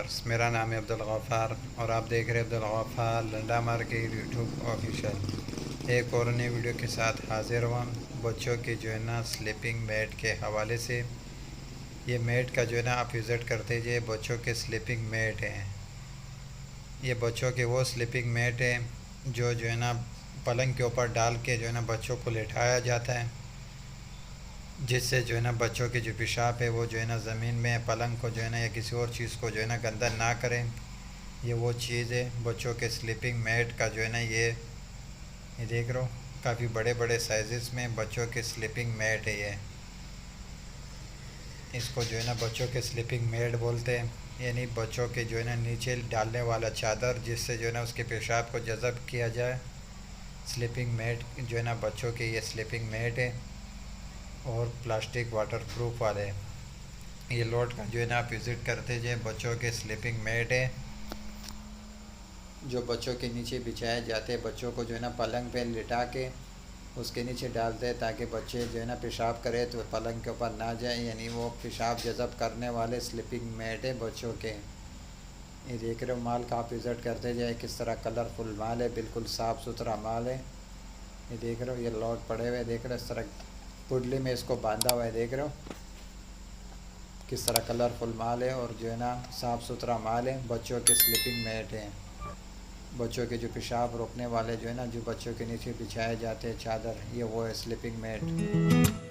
Viewers, मेरा नाम है अब्दुल गफ़ार और आप देख रहे हैं Abdul Gaffar Landa market YouTube official. एक और नई वीडियो के साथ हाजिर हुआ बच्चों की जो है ना स्लीपिंग मैट के हवाले से। ये मैट का जो है ना आप विज़िट करते जाइए। बच्चों के स्लीपिंग मैट हैं, ये बच्चों के वो स्लीपिंग मैट हैं जो है ना पलंग के ऊपर डाल के जो है ना बच्चों को लेटाया जाता है, जिससे जो है ना बच्चों की जो पेशाब है वो जो है ना ज़मीन में पलंग को जो है ना या किसी और चीज़ को जो है ना गंदा ना करें। ये वो चीज़ है बच्चों के स्लीपिंग मैट का जो है ना ये देख रहे हो, काफ़ी बड़े बड़े साइज़ में बच्चों के स्लीपिंग मैट है। ये इसको जो है ना बच्चों के स्लीपिंग मैट बोलते हैं, यानी बच्चों के जो है ना नीचे डालने वाला चादर, जिससे जो है ना उसके पेशाब को जज़ब किया जाए। स्लीपिंग मैट जो है ना बच्चों के ये स्लीपिंग मैट है और प्लास्टिक वाटर प्रूफ वाले। ये लॉट का जो है ना आप विज़िट करते जाए। बच्चों के स्लीपिंग मैट है जो बच्चों के नीचे बिछाए जाते हैं। बच्चों को जो है ना पलंग पे लिटा के उसके नीचे डालते हैं ताकि बच्चे जो है ना पेशाब करे तो पलंग के ऊपर ना जाए, यानी वो पेशाब जज़ब करने वाले स्लीपिंग मैट है बच्चों के। ये देख रहे हो माल का आप विज़िट करते जाए, किस तरह कलरफुल माल है, बिल्कुल साफ़ सुथरा माल है। ये देख रहे हो ये लॉट पड़े हुए देख रहे हो, इस तरह पुडली में इसको बांधा हुआ है। देख रहे हो किस तरह कलरफुल माल है और जो है ना साफ़ सुथरा माल है। बच्चों के स्लीपिंग मैट हैं, बच्चों के जो पेशाब रोकने वाले जो है ना, जो बच्चों के नीचे बिछाए जाते हैं चादर, ये वो है स्लीपिंग मैट।